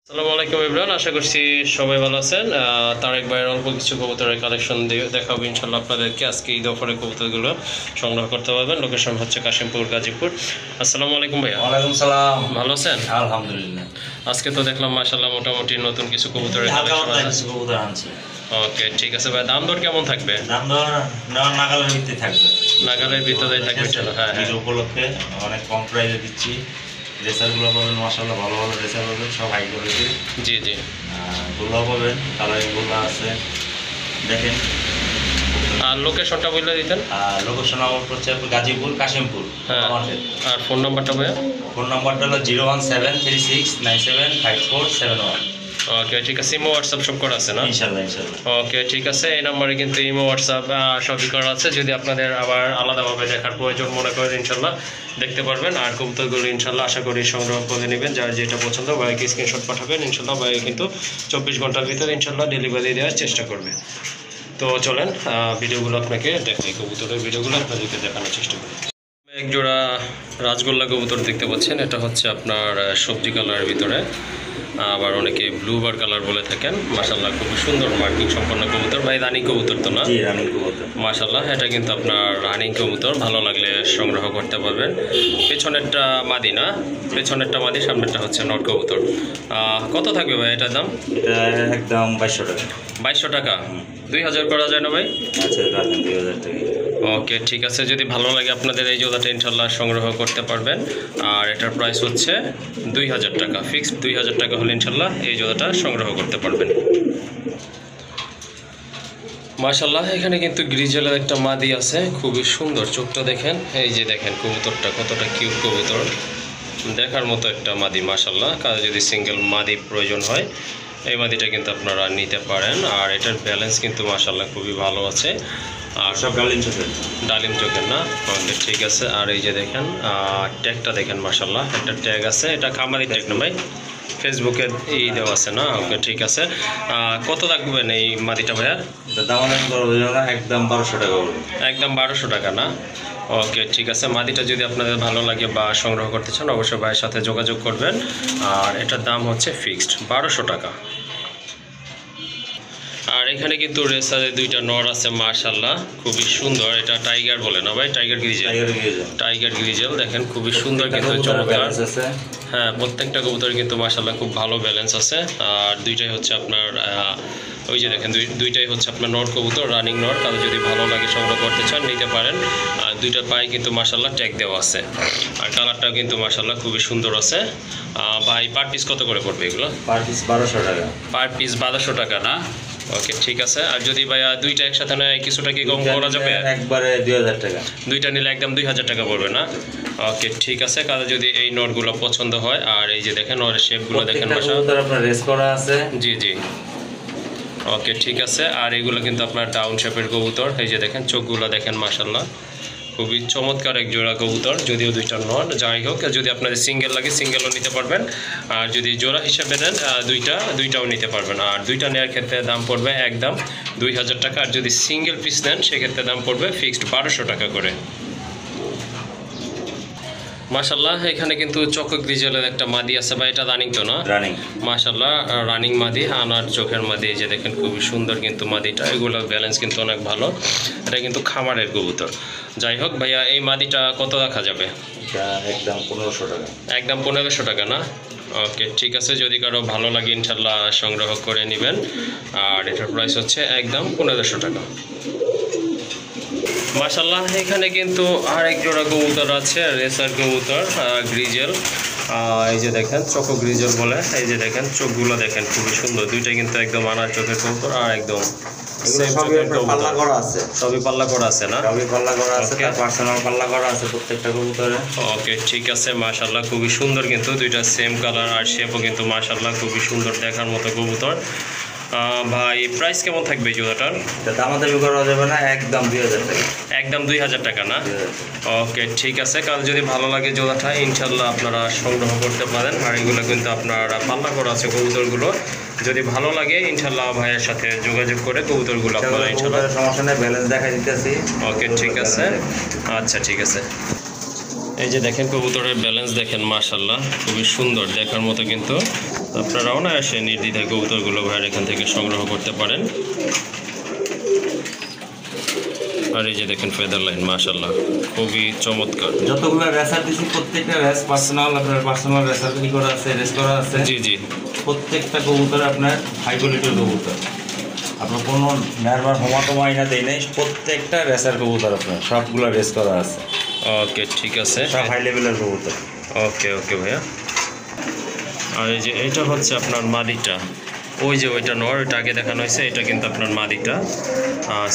আসসালামু আলাইকুম ইমরান, আশা করছি সবাই ভালো আছেন। তারেক ভাইয়ের অল্প কিছু কবুতরের কালেকশন দিয়ে দেখাবো ইনশাল্লাহ আপনাদেরকে। আজকে ঈদ অফারে কবুতরগুলো সংগ্রহ করতে পারবেন। লোকেশন হচ্ছে কাশিমপুর, গাজীপুর। আসসালামু আলাইকুম ভাইয়া। ওয়ালাইকুম সালাম। ভালো আছেন? আলহামদুলিল্লাহ। আজকে তো দেখলাম মাশাআল্লাহ মোটামুটি নতুন কিছু কবুতরের কালেকশন আছে। কবুতর আনছি। ওকে, ঠিক আছে ভাই। দাম দর কেমন থাকবে? দাম দর নাগালের ভিত্তি থাকবে। নাগালের ভিতরেই থাকবে ইনশাল্লাহ। হ্যাঁ ঈদ উপলক্ষে অনেক কম প্রাইসে দিচ্ছি। রেসারগুলো পাবেন মাশাআল্লাহ, ভালো ভালো রেসার পাবেন, সব হাই কোয়ালিটি। জি জি। গুলো পাবেন, কালারিংগুলো আছে দেখেন। আর লোকেশনটা বলে দিতেন। লোকেশন আমার হচ্ছে গাজীপুর, কাশিমপুর। হ্যাঁ। আর ফোন নাম্বারটা ভাইয়া? ফোন নাম্বারটা হলো 01736975471। ওকে, ঠিক আছে। ইমো হোয়াটসঅ্যাপ সব করা আছে না? ইনশাআল্লাহ ইনশাআল্লাহ। ওকে, ঠিক আছে। এই নাম্বারে কিন্তু ইমো হোয়াটসঅ্যাপ সবই করা আছে। যদি আপনাদের আবার আলাদাভাবে দেখার প্রয়োজন মনে করেন ইনশাল্লাহ দেখতে পারবেন। আর কবুতরগুলো ইনশাল্লাহ আশা করি সংগ্রহ করে নেবেন। যার যেটা পছন্দ ভাইকে স্ক্রিনশট পাঠাবেন ইনশাল্লাহ। ভাই কিন্তু 24 ঘন্টার ভিতরে ইনশাল্লাহ ডেলিভারি দেওয়ার চেষ্টা করবে। তো চলেন ভিডিওগুলো আপনাকে দেখাই, কবুতরের ভিডিওগুলো আপনাদেরকে দেখানোর চেষ্টা করি। এক জোড়া রাজগোল্লা কবুতর দেখতে পাচ্ছেন। এটা হচ্ছে আপনার সবজি কালারের ভিতরে, আবার অনেকে ব্লু বার কালার বলে থাকেন। মাশাআল্লাহ খুব সুন্দর মার্কিং সম্পন্ন কবুতর। ভাই রানিং কবুতর তো না? জি, রানিং কবুতর। মাশাআল্লাহ, এটা কিন্তু আপনার রানিং কবুতর। ভালো লাগলে সংগ্রহ করতে পারবেন। পেছনেরটা মাদি না? পেছনেরটা মাদি, সামনেরটা হচ্ছে নট কবুতর। কত থাকবে ভাই এটার দাম? এটা একদম 2200 টাকা। 2200 টাকা? 2000 করা যায় না ভাই? আচ্ছা, রাখেন 2000 টাকা। ওকে, ঠিক আছে। যদি ভালো লাগে আপনাদের এই জোড়াটা ইনশাল্লাহ সংগ্রহ করতে পারবেন। আর এটার প্রাইস হচ্ছে 2000 টাকা। ফিক্সড 2000 টাকা হলে ইনশাল্লাহ এই জোড়াটা সংগ্রহ করতে পারবেন। মাশাআল্লাহ, এখানে কিন্তু গ্রিজেলের একটা মাদি আছে, খুবই সুন্দর। চোখটা দেখেন, এই যে দেখেন কবুতরটা কতটা কিউট কবুতর, দেখার মতো একটা মাদি মাশাআল্লাহ। কারো যদি সিঙ্গেল মাদি প্রয়োজন হয় এই মাদিটা কিন্তু আপনারা নিতে পারেন। আর এটার ব্যালেন্স কিন্তু মাশাআল্লাহ খুবই ভালো আছে। আর সব ডালিম চোখের। ডালিম চোখের না? ওকে, ঠিক আছে। আর এই যে দেখেন ট্যাগটা দেখেন মাশাআল্লাহ, একটা ট্যাগ আছে। এটা খামারি ট্যাগ না ভাই? ফেসবুকে এই দেওয়া আছে না? ওকে, ঠিক আছে। কত রাখবেন এই মাদিটা ভাইয়া? দাম একদম 1200 টাকা বলবেন। একদম 1200 টাকা না? ওকে, ঠিক আছে। মাদিটা যদি আপনাদের ভালো লাগে বা সংগ্রহ করতে চান অবশ্যই ভাইয়ের সাথে যোগাযোগ করবেন। আর এটার দাম হচ্ছে ফিক্সড 1200 টাকা। আর এখানে কিন্তু রেসারে দুইটা নর আছে মাশাআল্লাহ, খুবই সুন্দর। এটা টাইগার বলে না ভাই? Tiger grizzle. টাইগার গ্রিজেল দেখেন, খুবই সুন্দর কিন্তু চমৎকার। হ্যাঁ, প্রত্যেকটা কবুতর কিন্তু মাশাআল্লাহ খুব ভালো ব্যালেন্স আছে। আর দুইটাই হচ্ছে আপনার ওই যে দেখেন দুইটাই হচ্ছে আপনার নর কবুতর, রানিং নর। কারো যদি ভালো লাগে সংগ্রহ করতে চান নিতে পারেন। আর দুইটা পায়ে কিন্তু মাশাআল্লাহ ট্যাগ দেওয়া আছে। আর কালারটাও কিন্তু মাশাআল্লাহ খুবই সুন্দর আছে। ভাই পার পিস কত করে পড়বে এগুলো? পার পিস 1200 টাকা। পার পিস 1200 টাকা না? ওকে, ঠিক আছে। আর যদি ভাইয়া দুইটা একসাথে নেয় কিছুটা কি কম করা যাবে? একবারে 2000 টাকা। দুইটা নিলে একদম 2000 টাকা পড়বে না? ওকে, ঠিক আছে। কারো যদি এই নটগুলো পছন্দ হয়, আর এই যে দেখেন নরের শেপগুলো দেখেন মাশাআল্লাহ, আপনার রেস করা আছে। জি জি। ওকে, ঠিক আছে। আর এগুলো কিন্তু আপনার ডাউন শেপের কবুতর। এই যে দেখেন চোখগুলো দেখেন মাশাআল্লাহ, খুবই চমৎকার এক জোড়া কবুতর। যদিও দুইটা নট, যাই হোক, যদি আপনাদের সিঙ্গেল লাগে সিঙ্গেলও নিতে পারবেন। আর যদি জোড়া হিসাবে নেন দুইটাও নিতে পারবেন। আর দুইটা নেওয়ার ক্ষেত্রে দাম পড়বে একদম 2000 টাকা। আর যদি সিঙ্গেল পিস নেন সেক্ষেত্রে দাম পড়বে ফিক্সড 1200 টাকা করে। মাশাআল্লাহ, এখানে কিন্তু চোখ গ্রিজেলের একটা মাদি আছে ভাই। এটা রানিং তো না? রানিং। মাশাআল্লাহ, রানিং মাদি, আনার চোখের মাদি। এই যে দেখেন খুবই সুন্দর কিন্তু মাদিটা। এগুলোর ব্যালেন্স কিন্তু অনেক ভালো। এটা কিন্তু খামারের কবুতর। যাই হোক ভাইয়া, এই মাদিটা কত রাখা যাবে? একদম 1500 টাকা। একদম 1500 টাকা না? ওকে, ঠিক আছে। যদি কারো ভালো লাগে ইনশাল্লাহ সংগ্রহ করে নেবেন। আর এটার প্রাইস হচ্ছে একদম 1500 টাকা। মাশাআল্লাহ, এখানে কিন্তু আরেক জোড়া কবুতর আছে, রেসার কবুতর গ্রিজেল। এই যে দেখেন চোখ গ্রিজেল বলে। এই যে দেখেন চোখগুলো দেখেন খুবই সুন্দর। দুইটা কিন্তু একদম আনার চোখের কবুতর। আর একদম পাল্লা করা আছে। সবই পাল্লা করা আছে না? সবই পাল্লা করা আছে, পার্সোনাল পাল্লা করা আছে প্রত্যেকটা কবুতরে। ওকে, ঠিক আছে। মাশাআল্লাহ খুবই সুন্দর কিন্তু দুইটা সেম কালার। আর শেপও কিন্তু মাশাআল্লাহ খুবই সুন্দর, দেখার মতো কবুতর। ভাই প্রাইস কেমন থাকবে জোড়াটার? দামাদামি করা যাবে না, একদম 2000 টাকা। একদম 2000 টাকা না? ওকে, ঠিক আছে। কাল যদি ভালো লাগে জোড়াটা ইনশাল্লাহ আপনারা সংগ্রহ করতে পারেন। আর এগুলো কিন্তু আপনারা পাল্লা করা আছে কবুতরগুলো। যদি ভালো লাগে ইনশাল্লাহ ভাইয়ের সাথে যোগাযোগ করে কবুতরগুলো আপনারা ইনশাল্লাহ। সমস্যা নেই, ব্যালেন্স দেখা দিতেছি। ওকে, ঠিক আছে। আচ্ছা, ঠিক আছে। এই যে দেখেন কবুতরের ব্যালেন্স দেখেন মাশাআল্লাহ খুবই সুন্দর, দেখার মতো কিন্তু আপনারাও না এসে নির্দ্বিধায় কবুতরগুলো ভাইয়ের এখান থেকে সংগ্রহ করতে পারেন। আর এই যে দেখেন ফেদার লাইন, মাশাআল্লাহ খুবই চমৎকার। যতগুলো রেসার দিছি প্রত্যেকটা রেস পার্সোনাল, আপনার পার্সোনাল রেসার কি করা আছে, রেস করা আছে। জি জি, প্রত্যেকটা কবুতর আপনার হাই কোয়ালিটির কবুতর, আপনার কোনো নারবার হোমাটো মাইনা দেয় নেই, প্রত্যেকটা রেসার কবুতর আপনার সবগুলো রেস করা আছে। ওকে ঠিক আছে, সব হাই লেভেলের কবুতর। ওকে ওকে ভাইয়া। আর এই যে এটা হচ্ছে আপনার মাদিটা, ওই যে ওইটা নর, ওইটা আগে দেখানো হয়েছে, এটা কিন্তু আপনার মাদিটা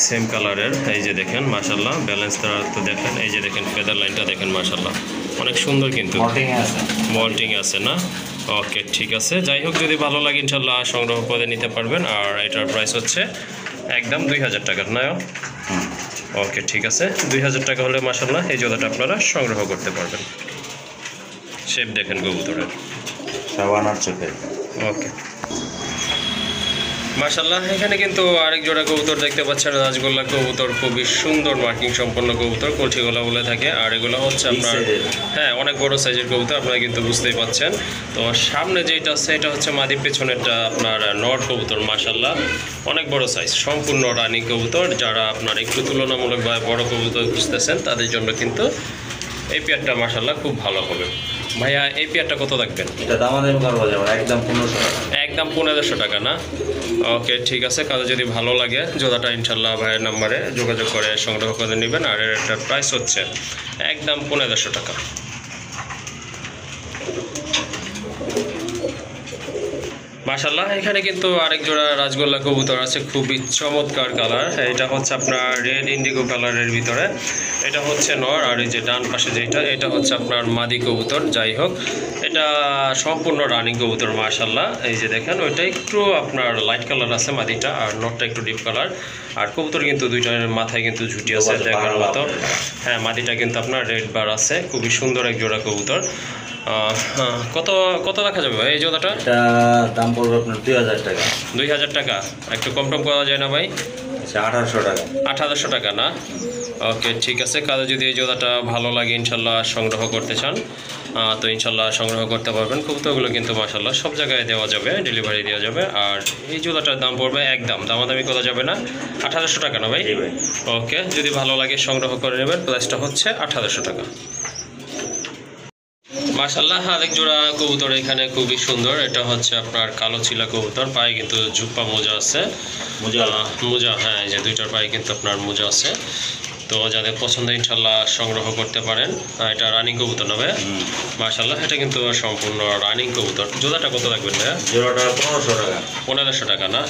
সেম কালারের। এই যে দেখেন মাশাআল্লাহ ব্যালেন্সটা তো দেখেন, এই যে দেখেন ফেদার লাইনটা দেখেন মাশাআল্লাহ অনেক সুন্দর কিন্তু মল্টিং আছে না। ওকে ঠিক আছে, যাই হোক যদি ভালো লাগে ইনশাল্লাহ সংগ্রহ করে নিতে পারবেন। আর এটার প্রাইস হচ্ছে একদম 2000 টাকার না। ওকে ঠিক আছে, 2000 টাকা হলে মাশাআল্লাহ এই জোড়াটা আপনারা সংগ্রহ করতে পারবেন। শেপ দেখেন কবুতরের, সাবানার চোখে। ওকে মাশাআল্লাহ, এখানে কিন্তু আরেক জোড়া কবুতর দেখতে পাচ্ছেন, রাজগোল্লা কবুতর, খুবই সুন্দর মার্কিং সম্পন্ন কবুতর, কলসিগোলা বলে থাকে। আর এগুলো হচ্ছে আপনার হ্যাঁ অনেক বড় সাইজের কবুতর, আপনারা কিন্তু বুঝতেই পাচ্ছেন। তো সামনে যেটা আছে এটা হচ্ছে মাদি, পেছনেরটা আপনার নর কবুতর। মাশাআল্লাহ অনেক বড় সাইজ, সম্পূর্ণ রানিং কবুতর। যারা আপনার একটু তুলনামূলকভাবে বড় কবুতর খুঁজতেছেন তাদের জন্য কিন্তু এই পেয়ারটা মাশাআল্লাহ খুব ভালো হবে। ভাইয়া এই পেয়ারটা কত রাখবেন? এটা দামাদামি করবো যাবে একদম 1500 টাকা। একদম 1500 টাকা না। ওকে ঠিক আছে, কারো যদি ভালো লাগে জোড়াটা ইনশাল্লাহ ভাইয়ের নাম্বারে যোগাযোগ করে সংগ্রহ করে নেবেন। আর এটার প্রাইস হচ্ছে একদম 1500 টাকা। মাশাআল্লাহ, এখানে কিন্তু আরেক জোড়া রাজগোল্লা কবুতর আছে, খুবই চমৎকার কালার। এটা হচ্ছে আপনার রেড ইন্ডিগো কালারের ভিতরে, এটা হচ্ছে নর। আর এই যে ডান পাশে যেটা, এটা হচ্ছে আপনার মাদি কবুতর। যাই হোক এটা সম্পূর্ণ রানিং কবুতর মাশাআল্লাহ। এই যে দেখেন ওইটা একটু আপনার লাইট কালার আছে মাদিটা, আর নরটা একটু ডিপ কালার। আর কবুতর কিন্তু দুইটার মাথায় কিন্তু ঝুটি আছে দেখার মতো। হ্যাঁ মাদিটা কিন্তু আপনার রেড বার আছে, খুবই সুন্দর এক জোড়া কবুতর। কত কত রাখা যাবে ভাই এই জোড়াটা? এটা দাম পড়বে আপনার 2000 টাকা। 2000 টাকা, একটু কম টম করা যায় না ভাই? 1800 টাকা। 1800 টাকা না। ওকে ঠিক আছে, কারো যদি এই জোড়াটা ভালো লাগে ইনশাল্লাহ সংগ্রহ করতে চান তো ইনশাল্লাহ সংগ্রহ করতে পারবেন। কবুতরগুলো কিন্তু মাশাল্লাহ সব জায়গায় দেওয়া যাবে, ডেলিভারি দেওয়া যাবে। আর এই জোড়াটার দাম পড়বে একদম দামাদামি করা যাবে না, 1800 টাকা না ভাই? ওকে, যদি ভালো লাগে সংগ্রহ করে নেবেন, প্রাইসটা হচ্ছে 1800 টাকা। মাশাআল্লাহ আরেক জোড়া কবুতর এখানে খুবই সুন্দর, এটা হচ্ছে আপনার কালো চিলা কবুতর, পায়ে কিন্তু জুপ্পা মোজা আছে, মোজা হ্যাঁ এই যে দুইটার পায়ে কিন্তু আপনার মোজা আছে। তো যাদের পছন্দ ইনশাল্লাহ সংগ্রহ করতে পারেন। এটা রানিং কবুতর নেবে মাশাআল্লাহ, এটা কিন্তু সম্পূর্ণ রানিং কবুতর। জোড়াটা কত রাখবেন ভাইয়া? জোড়াটা 1500 টাকা। 1500 টাকা না।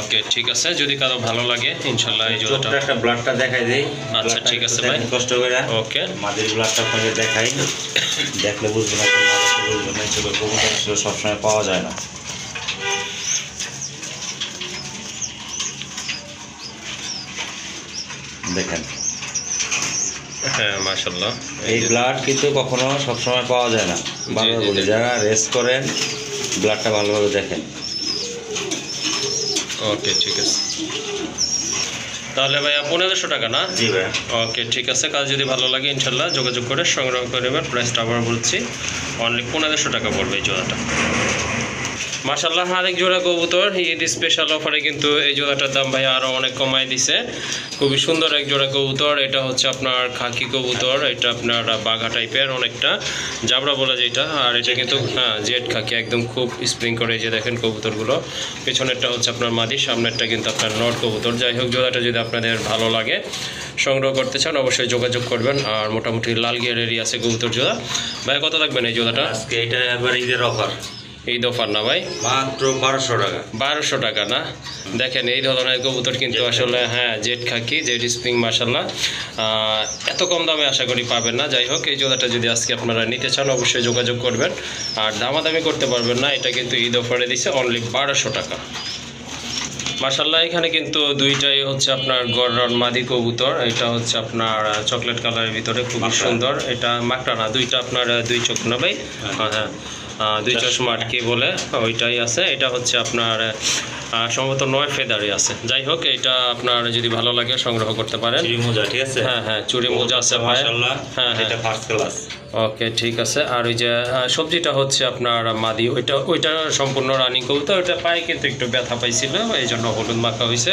ওকে ঠিক আছে, যদি কারো ভালো লাগে ইনশাল্লাহ এই জোড়াটা একটা ব্লাডটা দেখাই দেই। আচ্ছা ঠিক আছে ভাই, কষ্ট করে ওকে মাদির ব্লাডটা আপনাকে দেখাই, দেখলে বুঝবেন আপনার বুঝবেন না। চোখের কবুতর আসলে সবসময় পাওয়া যায় না। দেখেন হ্যাঁ মাশাআল্লাহ, এই ব্লাড কিন্তু কখনো সবসময় পাওয়া যায় না। বারবার বলি যারা রেস্ট করেন ব্লাডটা ভালোভাবে দেখেন। ওকে ঠিক আছে, তাহলে ভাইয়া 1500 টাকা না? জি ভাই। ওকে ঠিক আছে, কাজ যদি ভালো লাগে ইনশাল্লাহ যোগাযোগ করে সংগ্রহ করে নেবেন। প্রাইসটা আবার বলছি, অনলি 1500 টাকা পড়বে এই জোড়াটা। মাশাআল্লাহ আরেক জোড়া কবুতর, ঈদ স্পেশাল অফারে কিন্তু এই জোড়াটার দাম ভাই আরও অনেক কমায় দিছে। খুবই সুন্দর এক জোড়া কবুতর, এটা হচ্ছে আপনার খাকি কবুতর, এটা আপনার বাঘা টাইপের অনেকটা জাবরা বলে যেটা। আর এটা কিন্তু হ্যাঁ জেড খাকি, একদম খুব স্প্রিং করে যে দেখেন কবুতরগুলো। পেছনেরটা হচ্ছে আপনার মাদি, সামনেরটা কিন্তু আপনার নর কবুতর। যাই হোক জোড়াটা যদি আপনাদের ভালো লাগে সংগ্রহ করতে চান অবশ্যই যোগাযোগ করবেন। আর মোটামুটি লাল গিয়ারেরই আছে কবুতর জোড়া। ভাই কত রাখবেন এই জোড়াটা? আজকে এটা একবার ঈদের অফার, ঈদ অফার না ভাই? মাত্র 1200 টাকা। 1200 টাকা না। দেখেন এই ধরনের কবুতর কিন্তু আসলে হ্যাঁ জেড খাকি, জেড স্প্রিং মাশাআল্লাহ এত কম দামে আশা করি পাবেন না। যাই হোক এই জোড়াটা যদি আজকে আপনারা নিতে চান অবশ্যই যোগাযোগ করবেন। আর দামাদামি করতে পারবেন না, এটা কিন্তু ঈদ অফারে দিছে অনলি 1200 টাকা। মাশাআল্লাহ এখানে কিন্তু দুইটাই হচ্ছে আপনার গররান মাদি কবুতর, এটা হচ্ছে আপনার চকলেট কালারের ভিতরে খুবই সুন্দর। এটা মাকড়া না, দুইটা আপনার দুই চোখ না ভাই? হ্যাঁ দুই চশমা কি বলে ওইটাই আছে। এটা হচ্ছে আপনার সম্ভবত 9 ফেদারই আছে। যাই হোক, এটা আপনার যদি ভালো লাগে সংগ্রহ করতে পারেন। চুরি মোজা, ঠিক আছে? হ্যাঁ চুরি মোজা আছে মাশাআল্লাহ। হ্যাঁ এটা ফার্স্ট ক্লাস। ওকে, ঠিক আছে। আর ওই যে সবজিটা হচ্ছে আপনার মাদি, ওইটা সম্পূর্ণ রানিং কবুতর। ওইটা পায়ে কিন্তু একটু ব্যথা পাইছিল, এই জন্য হলুদ মাখা হয়েছে।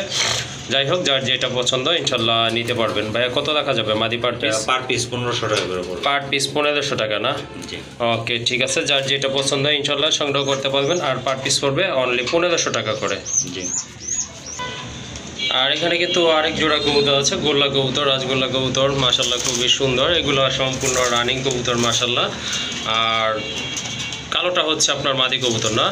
যাই হোক, যার যেটা পছন্দ ইনশাল্লাহ নিতে পারবেন। ভাইয়া কত দেখা যাবে মাদি পার পিস? পার পিস 1500 টাকা করে পড়বে। পার পিস 1500 টাকা না? জি। ওকে, ঠিক আছে। যার যেটা পছন্দ ইনশাল্লাহ সংগ্রহ করতে পারবেন। আর পার পিস পড়বে অনলি 1500 টাকা করে। জি। আর এখানে কিন্তু আরেক জোড়া কবুতর আছে, গোল্লা কবুতর, রাজগোল্লা কবুতর, মাশাল্লাহ খুবই সুন্দর। এগুলো সম্পূর্ণ রানিং কবুতর মাশাল্লাহ। আর কালোটা হচ্ছে আপনার মাদি কবুতর না?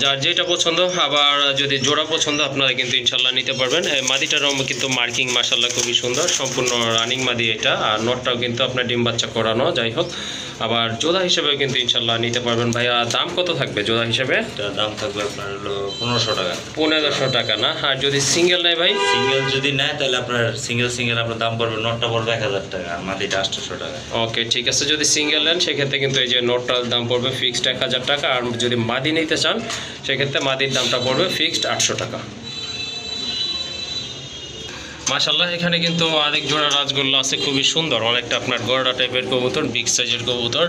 যার যেটা পছন্দ, আবার যদি জোড়া পছন্দ আপনারা কিন্তু ইনশাল্লাহ নিতে পারবেন। মাদিটারও কিন্তু মার্কিং মাশাল্লাহ খুবই সুন্দর, সম্পূর্ণ রানিং মাদি এটা। আর নটটাও কিন্তু আপনার ডিম বাচ্চা করানো। যাই হোক, আবার জোড়া হিসেবেও কিন্তু ইনশাল্লাহ নিতে পারবেন। ভাইয়া দাম কত থাকবে জোড়া হিসেবে? দাম থাকবে আপনার হলো 1500 টাকা। 1500 টাকা না? আর যদি সিঙ্গেল নেয় ভাই? সিঙ্গেল যদি নেয় তাহলে আপনার সিঙ্গেল আপনার দাম পড়বে, নটটা পড়বে 1000 টাকা আর মাদিটা 800 টাকা। ওকে, ঠিক আছে। যদি সিঙ্গেল নেন সেক্ষেত্রে কিন্তু এই যে নটটার দাম পড়বে ফিক্সড 1000 টাকা। আর যদি মাদি নিতে চান সেক্ষেত্রে মাদির দামটা পড়বে ফিক্সড 800 টাকা। মাশাল্লাহ, এখানে কিন্তু আরেক জোড়া রাজগোল্লা আছে, খুবই সুন্দর, অনেকটা আপনার গড়া টাইপের কবুতর, বিগ সাইজের কবুতর।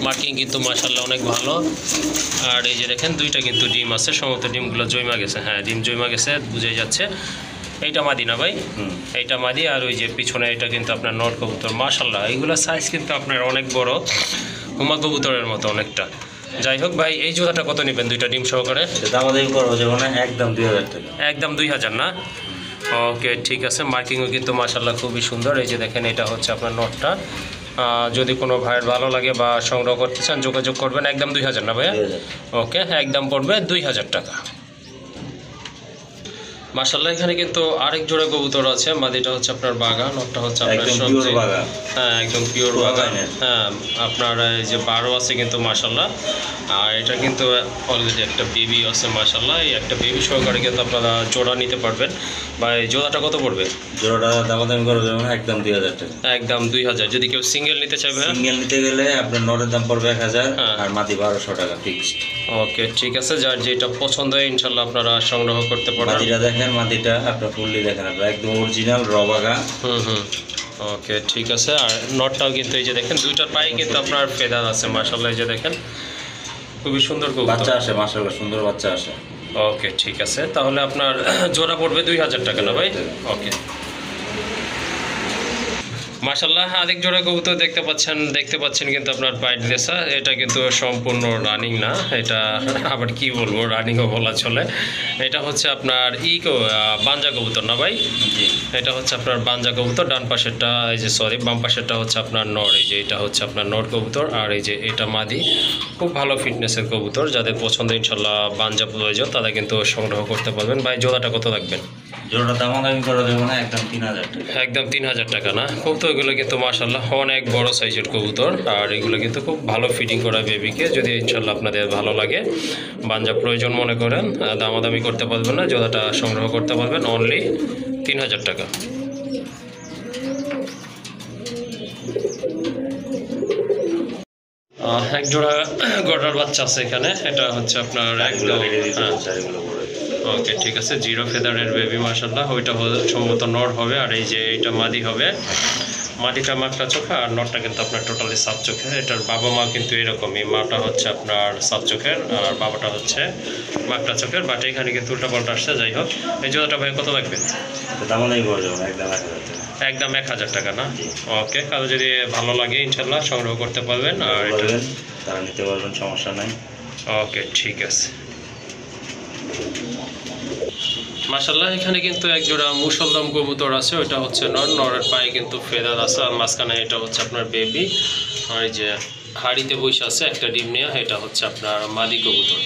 মার্কিং কিন্তু মাশাল্লাহ অনেক ভালো। আর এই যে দেখেন দুইটা কিন্তু ডিম আছে, সমস্ত ডিমগুলো জৈমা গেছে। হ্যাঁ, ডিম জৈমা গেছে, বুঝে যাচ্ছে। এইটা মাদি না ভাই? এইটা মাদি। আর ওই যে পিছনে এটা কিন্তু আপনার নট কবুতর মাশাল্লাহ। এইগুলো সাইজ কিন্তু আপনার অনেক বড়, হুমা কবুতরের মতো অনেকটা। যাই হোক ভাই, এই জোড়াটা কত নেবেন দুইটা ডিম সহকারে? দামাদামি করবো যেমন একদম 2000 টাকা। একদম 2000 না? ওকে, ঠিক আছে। মার্কিংও কিন্তু মাশাল্লাহ খুবই সুন্দর। এই যে দেখেন, এটা হচ্ছে আপনার নটটা। যদি কোনো ভাইয়ের ভালো লাগে বা সংগ্রহ করতে চান যোগাযোগ করবেন। একদম 2000 না ভাইয়া? ওকে, একদম পড়বে 2000 টাকা। মাশাল্লাহ, এখানে কিন্তু আরেক জোড়া কবুতর আছে। মাদিটা হচ্ছে আপনার বাগা, নটটা হচ্ছে আপনার সবজি। হ্যাঁ, একদম পিওর বাগা। হ্যাঁ, আপনার এই যে 12 আছে কিন্তু মাশাল্লাহ। আর এটা কিন্তু অলরেডি একটা বেবি আছে মাশাল্লাহ। এই একটা বেবি সহকারে কিন্তু আপনারা জোড়া নিতে পারবেন। বা এই জোড়াটা কত পড়বে? জোড়াটা দামাদামি করা যাবে না, একদম 2000 টাকা। একদম 2000। যদি কেউ সিঙ্গেল নিতে চাইবে? সিঙ্গেল নিতে গেলে আপনার নটের দাম পড়বে 1000 আর মাদি 1200 টাকা ফিক্সড। ওকে, ঠিক আছে। যার যেটা পছন্দ হয় ইনশাল্লাহ আপনারা সংগ্রহ করতে পারবেন। মাদিটা দেখেন, মাদিটা আপনার ফুললি দেখেন, আপনার একদম অরিজিনাল রবাগা। ওকে, ঠিক আছে। আর নটটাও কিন্তু এই যে দেখেন দুইটার পায়ে কিন্তু আপনার ফেদার আছে মাশাল্লাহ। এই যে দেখেন খুবই সুন্দর বাচ্চা আসে মাশাল্লাহ, সুন্দর বাচ্চা আসে। ওকে, ঠিক আছে। তাহলে আপনার জোড়া পড়বে 2000 টাকা না ভাই? ওকে, মাশাল্লাহ। আরেক জোড়া কবুতর দেখতে পাচ্ছেন কিন্তু আপনার পাইট দেশা। এটা কিন্তু সম্পূর্ণ রানিং না, এটা আবার কি বলবো, রানিংও বলা চলে। এটা হচ্ছে আপনার বাঞ্জা কবুতর না ভাই? এটা হচ্ছে আপনার বাঞ্জা কবুতর। ডান পাশেরটা এই যে বাম পাশেরটা হচ্ছে আপনার নর। এই যে এটা হচ্ছে আপনার নর কবুতর। আর এই যে এটা মাদি। খুব ভালো ফিটনেসের কবুতর। যাদের পছন্দ ইনশাল্লাহ বাঞ্জা প্রয়োজন তারা কিন্তু সংগ্রহ করতে পারবেন। ভাই জোড়াটা কত রাখবেন? জোড়া দামাদামি করা যাবে না, একদম 3000 টাকা। একদম 3000 টাকা না? কবুতরগুলো কিন্তু মাশাল্লাহ অনেক বড় সাইজের কবুতর। আর এগুলো কিন্তু খুব ভালো ফিটিং করা বেবিকে। যদি ইনশাল্লাহ আপনাদের ভালো লাগে, বাঞ্জা প্রয়োজন মনে করেন, দামাদামি করতে পারবেন না, জোড়াটা সংগ্রহ করতে পারবেন অনলি 3000 টাকা। এক জোড়া গড়ার বাচ্চা আছে এখানে। এটা হচ্ছে আপনার একদম ওকে, ঠিক আছে। 0 ফেদারের বেবি মাশাল্লাহ। ওইটা সম্ভবত নর হবে। আর এই যে এটা মাদি হবে। মাদিটা মাকড়া চোখা আর নরটা কিন্তু আপনার টোটালি সাত চোখের। এটার বাবা মা কিন্তু এরকমই, মাটা হচ্ছে আপনার সাত চোখের আর বাবাটা হচ্ছে মাকড়া চোখের। বাট এখানে কিন্তু উল্টা পাল্টা আসছে। যাই হোক, এই জোড়াটা ভাই কত লাগবে? একদম 1000 টাকা না? ওকে, কারো যদি ভালো লাগে ইনশাল্লাহ সংগ্রহ করতে পারবেন। আর এটা তারা নিতে পারবেন, সমস্যা নাই। ওকে, ঠিক আছে। মাশাল্লাহ, এখানে কিন্তু এক জোড়া মুসলদম কবুতর আছে। ওইটা হচ্ছে নরের পায়ে কিন্তু ফেদার আছে। আর মাঝখানে এটা হচ্ছে আপনার বেবি। আর এই যে হাড়িতে বসে আছে একটা ডিম নিয়ে, এটা হচ্ছে আপনার মাদি কবুতর।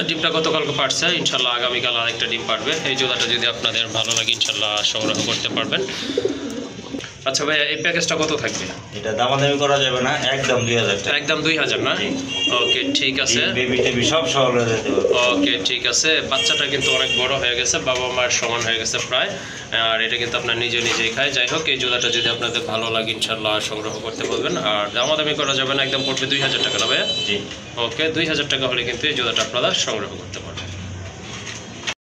ডিমটা গতকালকে পারছে, ইনশাল্লাহ আগামীকাল আরেকটা ডিম পারবে। এই জোড়াটা যদি আপনাদের ভালো লাগে ইনশাল্লাহ সংগ্রহ করতে পারবেন। আচ্ছা ভাইয়া এই প্যাকেজটা কত থাকবে? এটা দামাদামি করা যাবে না, একদম 2000 টাকা। একদম 2000 না? জি। ওকে ঠিক আছে। বেবি টেবি সব সহ হয়ে যেতে পারবে। ওকে ঠিক আছে। বাচ্চাটা কিন্তু অনেক বড় হয়ে গেছে, বাবা মার সমান হয়ে গেছে প্রায়। আর এটা কিন্তু আপনার নিজেই খায়। যাই হোক, এই জোড়াটা যদি আপনাদের ভালো লাগে ইনশাল্লাহ সংগ্রহ করতে পারবেন। আর দামাদামি করা যাবে না, একদম পড়বে 2000 টাকা না ভাইয়া? জি। ওকে 2000 টাকা হলে কিন্তু এই জোড়াটা আপনারা সংগ্রহ করতে পারবেন।